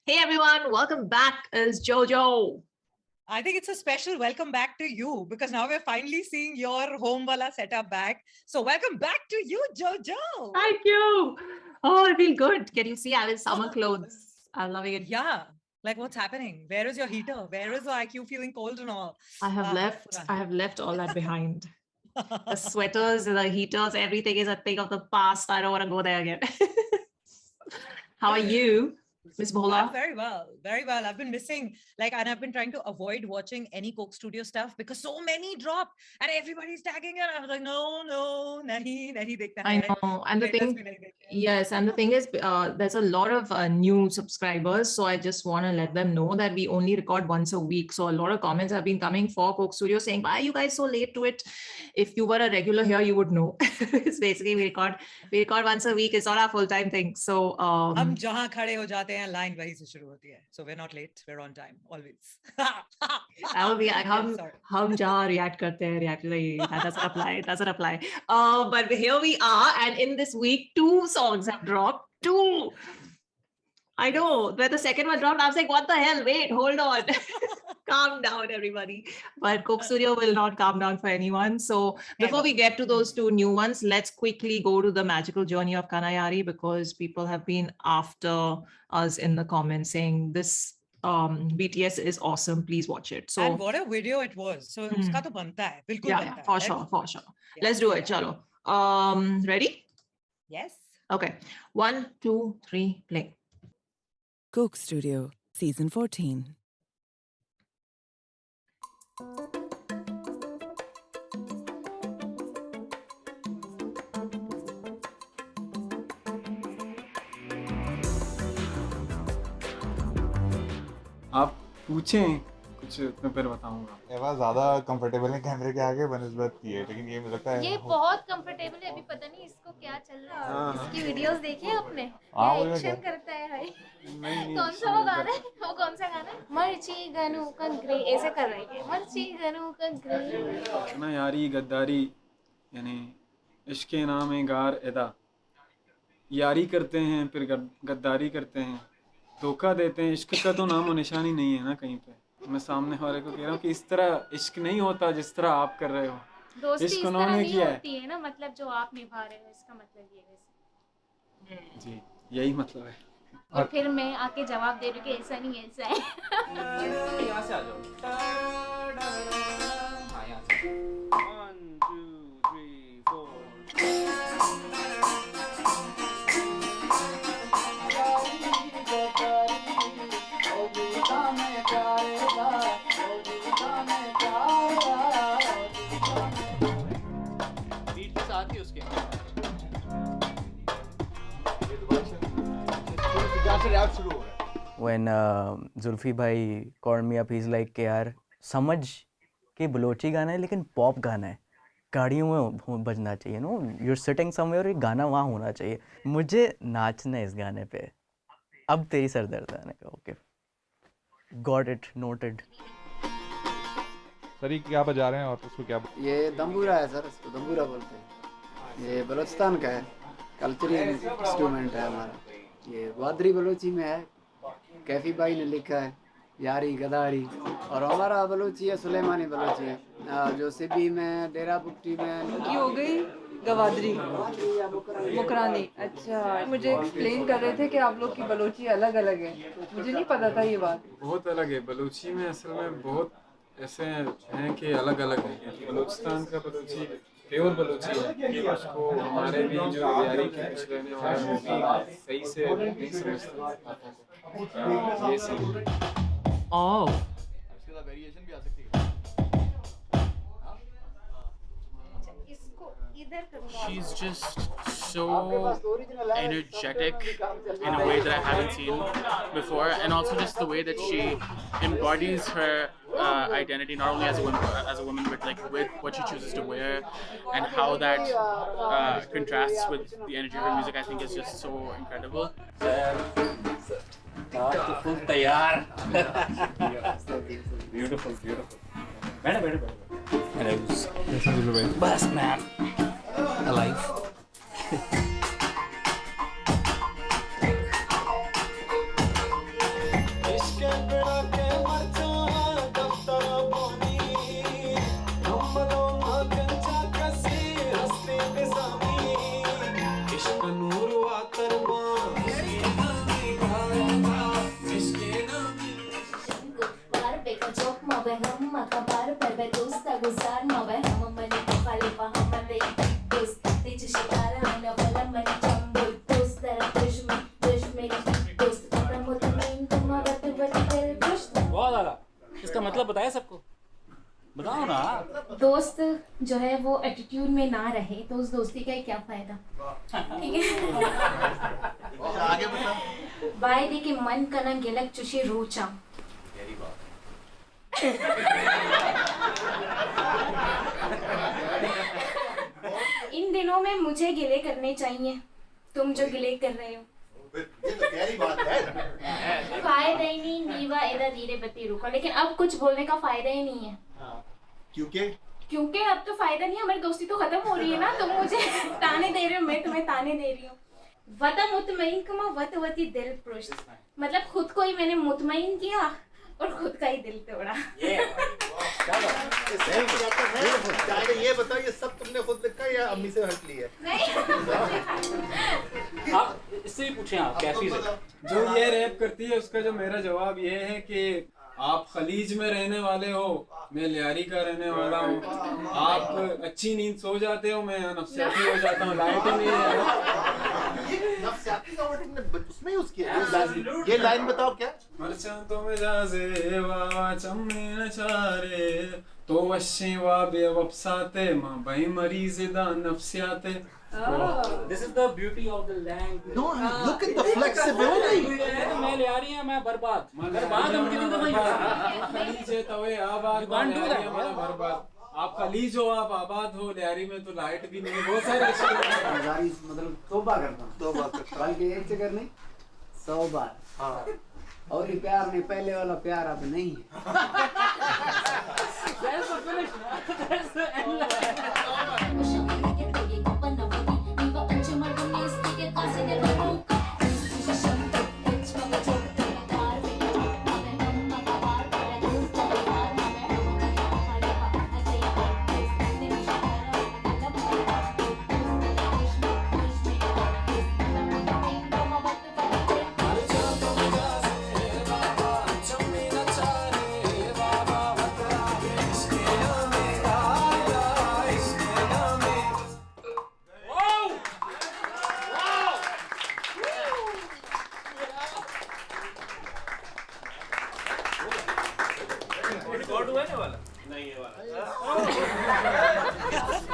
Hey everyone, welcome back as Jojo. I think it's a special welcome back to you because now we're finally seeing your home wala setup back. So welcome back to you, Jojo. Thank you. Oh, I feel good. Can you see? I have summer clothes. I'm loving it. Yeah. Like what's happening? Where is your heater? Where is like you feeling cold and all? I have left all that behind. The sweaters, the heaters, everything is a thing of the past. I don't want to go there again. How are you, Miss Bhola? I'm very well, very well. I've been missing, and I've been trying to avoid watching any Coke Studio stuff because so many dropped and everybody's tagging it. I was like, no, nahi dekhna hai. I know. And the thing is, there's a lot of new subscribers. So I just want to let them know that we only record once a week. So a lot of comments have been coming for Coke Studio saying, why are you guys so late to it? If you were a regular here, you would know. It's basically we record once a week. It's not our full-time thing. So हम जहाँ खड़े हो जाते हैं line वहीं से शुरू होती है. So we're not late. We're on time always. I will be हम जहाँ react करते हैं, that doesn't apply. But here we are, and in this week, 2 songs have dropped. 2. I know. When the second one dropped, I was like, what the hell? Wait, hold on. Calm down, everybody. But Coke Studio will not calm down for anyone. So before we get to those 2 new ones, let's quickly go to the magical journey of Kana Yaari because people have been after us in the comments saying this BTS is awesome. Please watch it. So and what a video it was. So uska to banta hai. Bilkul banta hai. For sure. Yeah. Let's do it. Chalo. Ready? Yes. Okay. 1, 2, 3, play. Coke Studio, Season 14. आप पूछें कुछ मैं फिर बताऊंगा। एवा ज़्यादा comfortable है कैमरे के आगे बनस्बत की है, लेकिन ये मुझे लगता है ये बहुत कंफर्टेबल है। अभी पता नहीं इसको क्या चल रहा है। इसकी वीडियोस देखी है आपने? हाँ, क्या एक्शन करता है भाई। कौन सा वो गाना है? वो कौन सा गाना है? मर्ची गनु का ग्रे ऐसे कर रही है। मर्ची गनु का ग्रे। कना यारी गद्दारी यानी इश्क के नाम है गार एदा, यारी करते हैं फिर गद्दारी करते हैं, धोखा देते हैं। इश्क का तो नाम और निशानी नहीं है ना कहीं पे। मैं सामने वाले को कह रहा हूँ कि इस तरह इश्क नहीं होता जिस तरह आप कर रहे हो। दोस्ती इस तरह नहीं होती है ना, मतलब जो आप निभा रहे हो, इसका मतलब ये है। जी यही मतलब है। और फिर मैं आके जवाब दे रही हूँ कि ऐसा नहीं ऐसा है। यहाँ से आ जाओ। हाँ यहाँ से। 1, 2, 3, 4। बीट के साथ ही उसके When Zulfi bhai called me up, he's like कि यार समझ कि बलोची गाना है लेकिन पॉप गाना है, गाड़ियों में बजना चाहिए, नो you're sitting somewhere, ये गाना वहाँ होना चाहिए, मुझे नाचना है इस गाने पे, अब तेरी सरदर्द आने का। Okay, got it, noted. Sir ये क्या बजा रहे हैं और उसको क्या? ये दम्बूरा है सर, इसको दम्बूरा बोलते हैं। ये बलूचिस्तान का है, कल्चरल इंस्ट्रूमेंट है हमारा। ये वादरी बलोची में है, कैफी भाई ने लिखा है, यारी गदारी। और हमारा बलोची है सुलेमानी बलोची है, जो सिबी में डेरा बुट्टी में की हो गई गवादरी मुकरानी। अच्छा, मुझे एक्सप्लेन कर रहे थे कि आप लोग की बलोची अलग अलग है, मुझे नहीं पता था ये बात। बहुत अलग है बलूची में, असल में बहुत ऐसे हैं कि अलग अलग है। बलूचिस्तान का बलूची प्योर बलूची है कि उसको हमारे भी जो यारी के कुछ रहने वाले हैं भी सही से नहीं समझते। ये सही। Oh. वेरिएशन भी आ सकती है। She's just so energetic in a way that I haven't seen before, and also just the way that she embodies her identity, not only as a woman, but like with what she chooses to wear, and how that contrasts with the energy of her music. I think is just so incredible. Beautiful. Best man alive. जो है वो attitude में ना रहे तो उस दोस्ती का क्या फायदा, ठीक है। आगे बताओ। बाय दे के मन कना गिलक चुशी रोचा। इन दिनों में मुझे गिले करने चाहिए, तुम जो गिले कर रहे हो। ये तो गहरी बात है। फायदा ही नहीं, नीवा इधर धीरे बत्ती रुको, लेकिन अब कुछ बोलने का फायदा ही नहीं है। क्योंकि अब तो फायदा नहीं है, हमारी दोस्ती तो खत्म हो रही है ना। तुम मुझे ताने दे रहे हो, मैं तुम्हें ताने दे रही हूँ। वता मुतमईन कमा वत वती दिल पृष्ठ, मतलब खुद को ही मैंने मुतमईन किया और खुद का ही दिल तोड़ा। ये बताओ, ये सब तुमने खुद लिखा है या अम्मी से हट ली है? आप इससे भी पूछें, आप कैफी से जो ये रैप करती है उसका जो मेरा जवाब ये है कि आप खलीज में रहने वाले हो, मैं लियारी का रहने वाला हूँ। आप अच्छी नींद सो जाते हो, मैं नफसियाती हो जाता हूँ। लाइट ही नहीं है। नफसियाती का वर्ड तुमने उसमें यूज किया है। ये लाइन बताओ क्या? मरचंतो में जाजे वा चम्मे न चारे तो वश्य वा बेवब्साते मां भाई मरीज दा नफसियाते। This is the beauty of the language. No, look at the flexibility. मैं ले आ रही है, मैं बर्बाद हम कितनी दफा खलीज है तवे आबाद बर्बाद। आप खलीज हो, आप आबाद हो। लियारी में तो लाइट भी नहीं है। बहुत सारे मतलब तौबा करता हूँ, तौबा कल के एक चक्कर नहीं 100 बार। हाँ, और ये प्यार नहीं, पहले वाला प्यार अब नहीं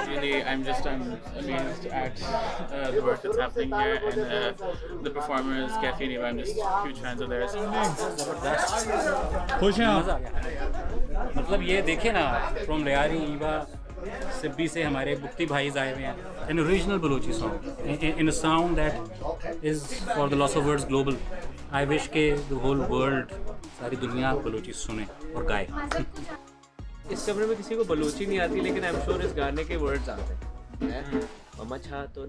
Really, I'm amazed at the work that's happening here, and the performers, Kathy and Eva. I'm just huge fans of theirs. खुश हैं आप? मतलब ये देखे ना, फ्रॉम लियारी, ईवा, सिब्बी से हमारे बुक्ति भाई आए हुए हैं। An original Balochi song in a sound that is for the loss of words global. I wish के the whole world, सारी दुनिया बलोची सुने और गाए। इस कमरे में किसी को बलोची नहीं आती, लेकिन आई एम श्योर इस गाने के वर्ड्स आते हैं। मम्मा छा तो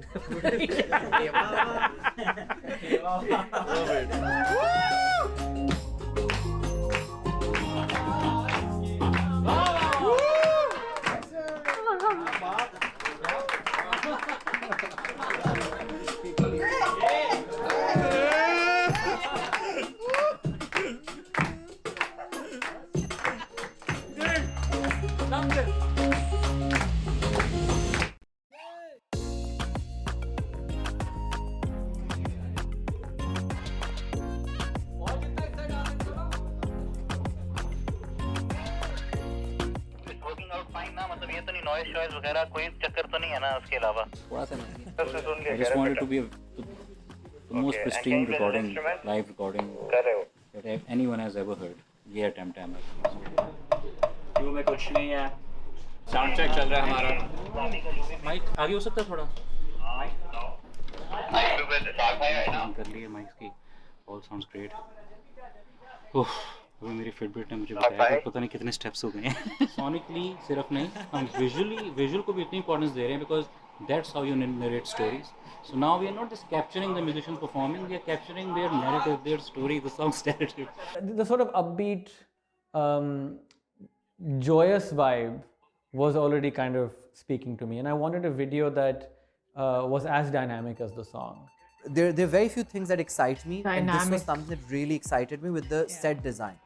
वगैरह कोई चक्कर तो नहीं है ना उसके अलावा? I just wanted to be the most pristine recording, live recording that anyone has ever heard. ये attempt है हमारा। क्यों में कुछ नहीं है, साउंड चेक चल रहा है हमारा। माइक आगे हो सकता है थोड़ा? कर लिए माइक की, all sounds great. अभी मेरी फिटबिट ने मुझे बताया कि पता नहीं कितने स्टेप्स हो गए हैं। सोनिकली सिर्फ नहीं, हम विजुअल को भी इतनी इंपॉर्टेंस दे रहे हैं, because that's how you narrate stories. So now we are not just capturing the musicians performing, we are capturing their narrative, their story, the songs narrative. The sort of upbeat, joyous vibe was already kind of speaking to me, and I wanted a video that was as dynamic as the song. There are very few things that excite me, and this was something that really excited me with the set design.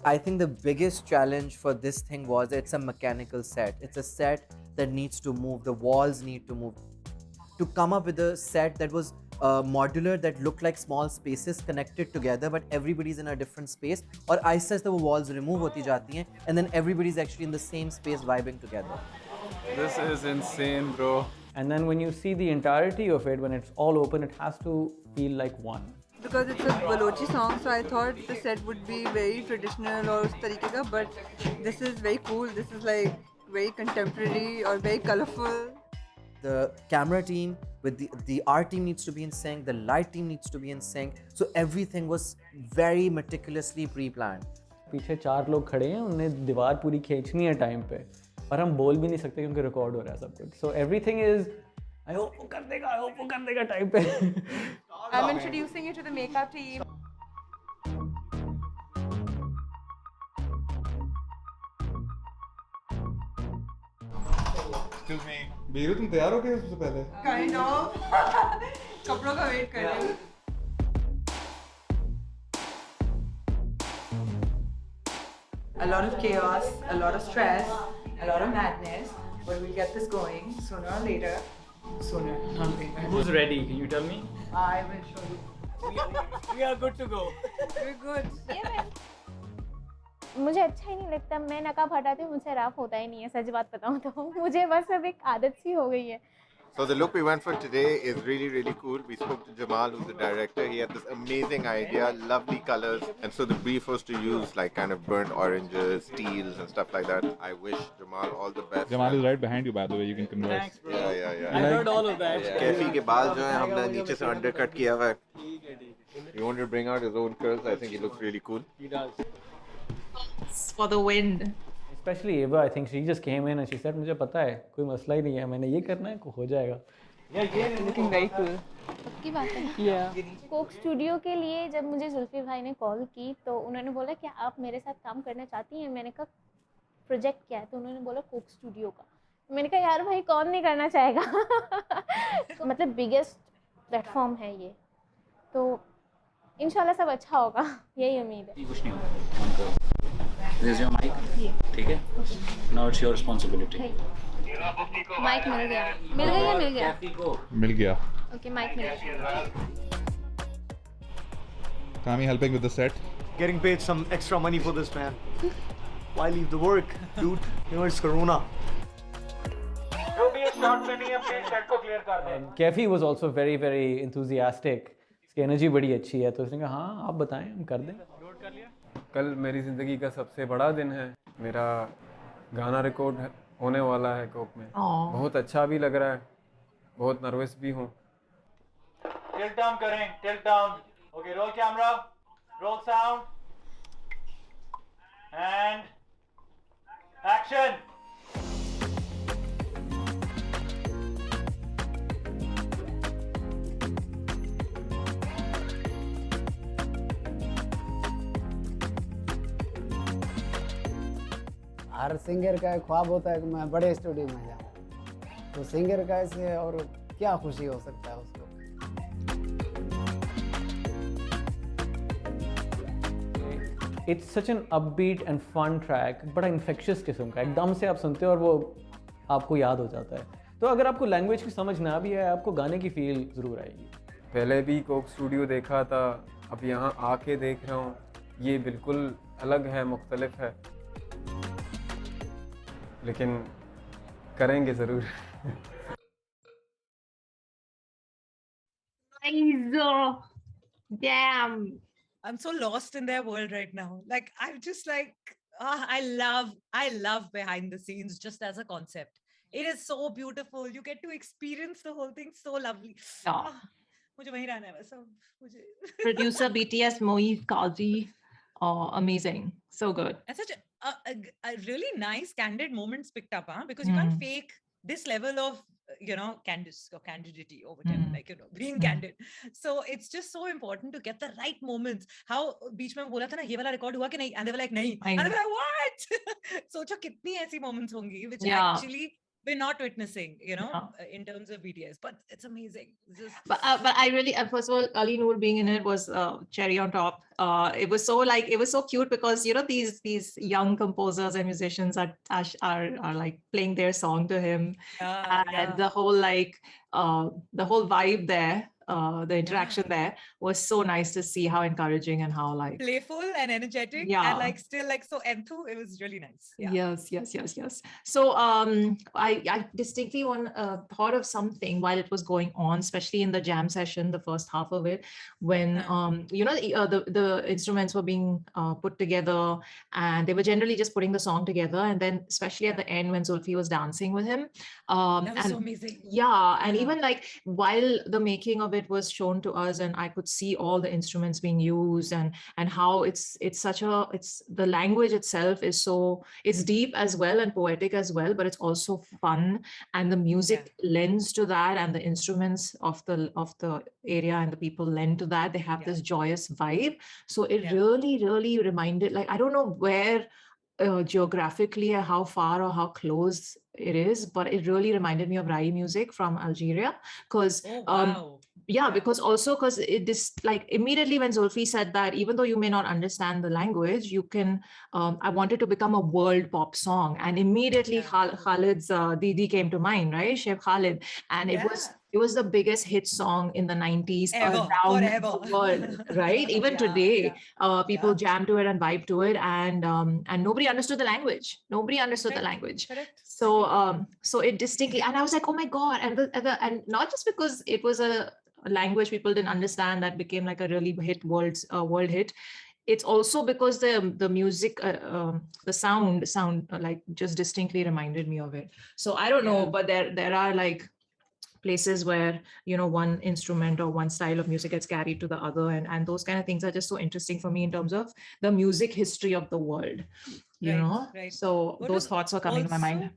I think the biggest challenge for this thing was it's a mechanical set. It's a set that needs to move. The walls need to move. To come up with a set that was modular that look like small spaces connected together, but everybody's in a different space. और आहिस्ता आहिस्ता वो walls remove होती जाती हैं, and then everybody's actually in the same space vibing together. This is insane, bro. And then when you see the entirety of it, when it's all open, it has to feel like one. Because it's a Balochi song, so I thought the set would be very traditional or us tarike ka, but this is very cool. This is like very contemporary or very colorful. The camera team with the art team needs to be in sync, the light team needs to be in sync, so everything was very meticulously pre-planned. पीछे 4 लोग खड़े हैं, उन्हें दीवार पूरी खींचनी है time पे, और हम बोल भी नहीं सकते क्योंकि रिकॉर्ड हो रहा है सब कुछ. So everything is I hope वो कर देगा टाइम पे. I'm introducing you to the makeup team. Excuse me. Biru तुम तैयार हो गए सबसे पहले? Kind of. कपड़ों का वेट कर रहे हैं. A lot of chaos, a lot of stress, a lot of madness, but we'll get this going sooner or later. Sooner, not later. Who's ready? Can you tell me? I will show you. We are good to go. We're good. मुझे अच्छा ही नहीं लगता. मैं नकाब हटाती हूँ, मुझसे rough होता ही नहीं है. सच बात बताऊँ तो मुझे बस अब एक आदत सी हो गई है. So the look we went for today is really, really cool. We spoke to Jamal, who's the director. He had this amazing idea, lovely colors. And so the brief was to use like kind of burnt oranges, teals and stuff like that. I wish Jamal all the best. Jamal is right behind you, by the way. You can converse. Thanks, bro. Yeah. I heard all of that. Kefi के बाल जो हैं हमने नीचे से undercut किया हुआ है. He wanted to bring out his own curls. I think he looks really cool. He does. For the wind. Especially Eva, I think she just came in and she said, मुझे पता है, कोई मसला ही नहीं है, मैंने ये करना है, हो जाएगा. Looking very cool. पक्की बात है. कोक स्टूडियो के लिए जब मुझे जुल्फी भाई ने कॉल की तो उन्होंने बोला कि आप मेरे साथ काम करना चाहती हैं. मैंने कहा प्रोजेक्ट क्या है, तो उन्होंने बोला कोक स्टूडियो का. मैंने कहा यार भाई कौन नहीं करना चाहेगा. मतलब बिगेस्ट प्लेटफॉर्म है ये, तो इंशाल्लाह सब अच्छा होगा, यही उम्मीद है. कुछ नहीं होगा. This is your mic. ठीक है. Now it's your responsibility. Mike मिल गया. मिल गया. मिल गया. ओके, माइक मिल गया. Kami helping with the set. Getting paid some extra money for this, man. Why leave the work, dude? You know it's Corona. जो भी एक शॉट में नहीं है, अपने सेट को क्लियर कर दें. Kefi was also very, very enthusiastic. उसकी एनर्जी बड़ी अच्छी है, तो उसने कहा हाँ आप बताएं, हम कर दें. नोट कर लिया. कल मेरी ज़िंदगी का सबसे बड़ा दिन है. मेरा गाना रिकॉर्ड होने वाला है कोक में. बहुत अच्छा भी लग रहा है, बहुत नर्वस भी हूँ. टिल्ट डाउन करें, tilt down. Okay, roll camera, role sound and action. Her singer का एक ख्वाब होता है कि मैं बड़े स्टूडियो में जाऊँ, तो सिंगर का ऐसे और क्या खुशी हो सकता है उसको. It's such an upbeat and fun track, बड़ा infectious किस्म का. एकदम से आप सुनते हो और वो आपको याद हो जाता है. तो अगर आपको लैंग्वेज की समझ ना भी आए, आपको गाने की फील ज़रूर आएगी. पहले भी कोक स्टूडियो देखा था, अब यहाँ आके देख रहा हूँ. ये बिल्कुल अलग है, मुख्तलिफ है, लेकिन करेंगे ज़रूर. Damn. I'm so lost in their world right now. Like I'm just like, I love behind the scenes just as a concept. It is so beautiful. You get to experience the whole thing. So lovely. मुझे वहीं रहना है बस. मुझे. Producer BTS Moeed Kazi. Oh, amazing. So good. And such a really nice candid moments picked up, huh? Because you can't fake this level of, candidity or whatever, being candid. So it's just so important to get the right moments. How बीच में बोला था ना ये वाला record हुआ कि नहीं? And they were like नहीं. And they were like what? सोचो कितनी ऐसी moments होंगी which actually we're not witnessing, in terms of BTS, but it's amazing. But I really, first of all, Ali Noor being in it was cherry on top. It was so cute because these young composers and musicians are like playing their song to him, and the whole the whole vibe there the interaction there was so nice to see how encouraging and how like playful and energetic and like still like so enthu. It was really nice. Yes. So I distinctly thought of something while it was going on, especially in the jam session, the first half of it, when the instruments were being put together, and they were generally just putting the song together, and then especially at the end when Zulfi was dancing with him, that was so amazing. And even like while the making of it was shown to us, and I could see all the instruments being used, and how it's the language itself is so, it's deep as well and poetic as well, but it's also fun, and the music lends to that, and the instruments of the area and the people lend to that. They have this joyous vibe. So it really reminded, like, I don't know where geographically or how far or how close it is, but it really reminded me of Rai music from Algeria, because because this, like, immediately when Zulfi said that, even though you may not understand the language, you can I wanted to become a world pop song, and immediately Khalid's Didi came to mind, right? Chef Khalid, and it was the biggest hit song in the 90s around the world, right? Even today, people jam to it and vibe to it, and nobody understood the language. Nobody understood the language. So it distinctly, and I was like, oh my god, and not just because it was a language people didn't understand that became like a really hit world hit. It's also because the music, the sound like just distinctly reminded me of it. So I don't know, but there are like places where, you know, one instrument or one style of music gets carried to the other, and those kind of things are just so interesting for me in terms of the music history of the world, you know. So those thoughts were coming to my mind.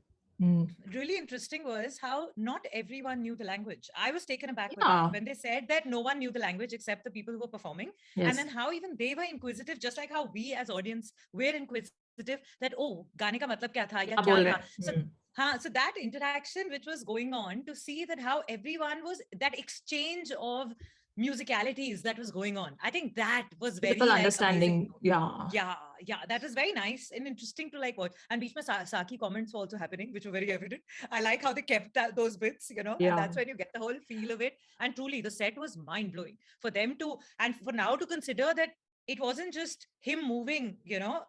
Really interesting was how not everyone knew the language. I was taken aback with that when they said that no one knew the language except the people who were performing. And then how even they were inquisitive, just like how we as audience were inquisitive, that, oh, gaane ka matlab kya tha, ya kya tha? So that interaction which was going on, to see that how everyone was, that exchange of musicalities that was going on, I think that was very people understanding. That was very nice and interesting to like watch. And beech mein Saki comments were also happening, which were very evident. I like how they kept those bits, you know, and that's when you get the whole feel of it. And truly the set was mind-blowing for them to, and for now to consider that it wasn't just him moving, you know,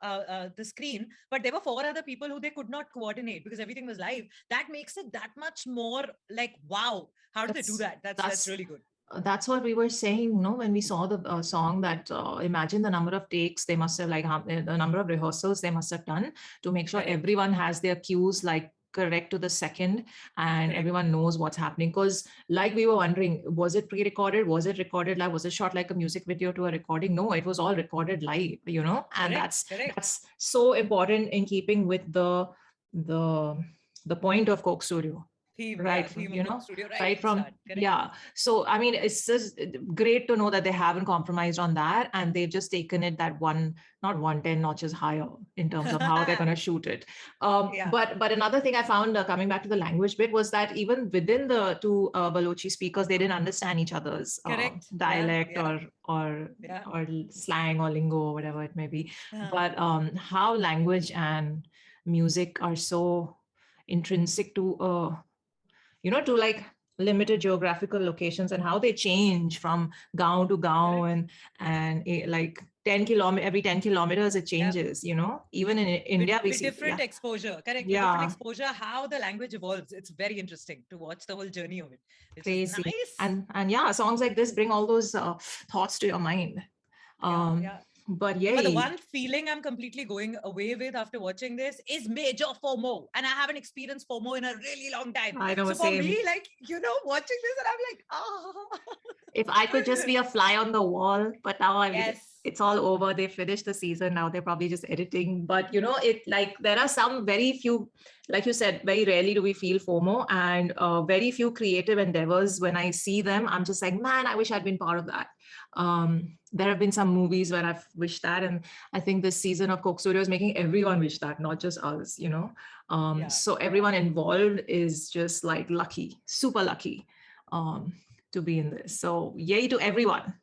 the screen, but there were 4 other people who they could not coordinate because everything was live. That makes it that much more like, wow, how do they do that? That's really good. That's what we were saying, you know, when we saw the song, that imagine the number of takes they must have, like the number of rehearsals they must have done to make sure everyone has their cues like correct to the second, and everyone knows what's happening. Because like we were wondering, was it pre-recorded, was it recorded live, was it shot like a music video to a recording? No, it was all recorded live, you know. And that's so important in keeping with the point of Coke Studio. Theme you know, studio, right from so I mean, it's just great to know that they haven't compromised on that, and they've just taken it that not 110 notches higher in terms of how they're going to shoot it. But another thing I found, coming back to the language bit, was that even within the 2 Balochi speakers, they didn't understand each other's dialect or slang or lingo or whatever it may be. But how language and music are so intrinsic to you know, to like limited geographical locations, and how they change from gaon to gaon, and like 10 kilometers, every 10 kilometers it changes, you know. Even in India we see different exposure, correct? Different exposure, how the language evolves. It's very interesting to watch the whole journey of it. It's crazy. Nice. And songs like this bring all those thoughts to your mind. But the one feeling I'm completely going away with after watching this is major FOMO, and I haven't experienced FOMO in a really long time. I know. So for me, like, you know, watching this, and I'm like, if I could just be a fly on the wall, but now it's all over. They finished the season. Now they're probably just editing. But you know, it, like, there are some very few, like you said, very rarely do we feel FOMO, and very few creative endeavors. When I see them, I'm just like, man, I wish I'd been part of that. There have been some movies where I've wished that, and I think this season of Coke Studio is making everyone wish that, not just us, you know. So everyone involved is just like lucky, super lucky, to be in this. So yay to everyone.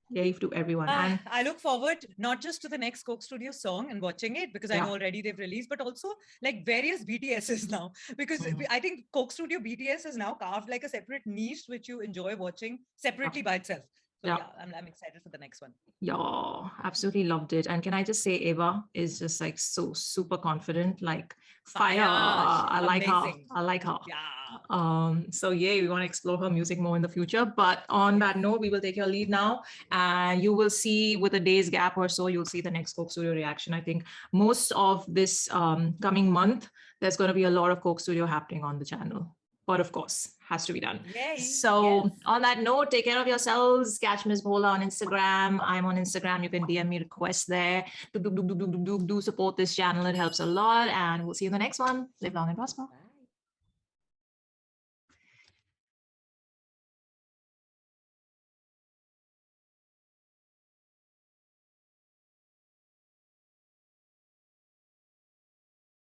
Yay to everyone. And I look forward not just to the next Coke Studio song and watching it, because I know already they've released, but also like various BTSs now, because I think Coke Studio BTS has now carved like a separate niche which you enjoy watching separately by itself. So yeah, I'm excited for the next one. Yeah, absolutely loved it. And can I just say, Eva is just like so super confident, like fire. I like her. I like her. Yeah. So yeah, we want to explore her music more in the future. But on that note, we will take your leave now, and you will see with a day's gap or so, you'll see the next Coke Studio reaction. I think most of this coming month, there's going to be a lot of Coke Studio happening on the channel. But of course, has to be done. Yay, so on that note, take care of yourselves. Catch Ms. Bhola on Instagram. I'm on Instagram. You can DM me requests there. Do support this channel. It helps a lot. And we'll see you in the next one. Live long and prosper.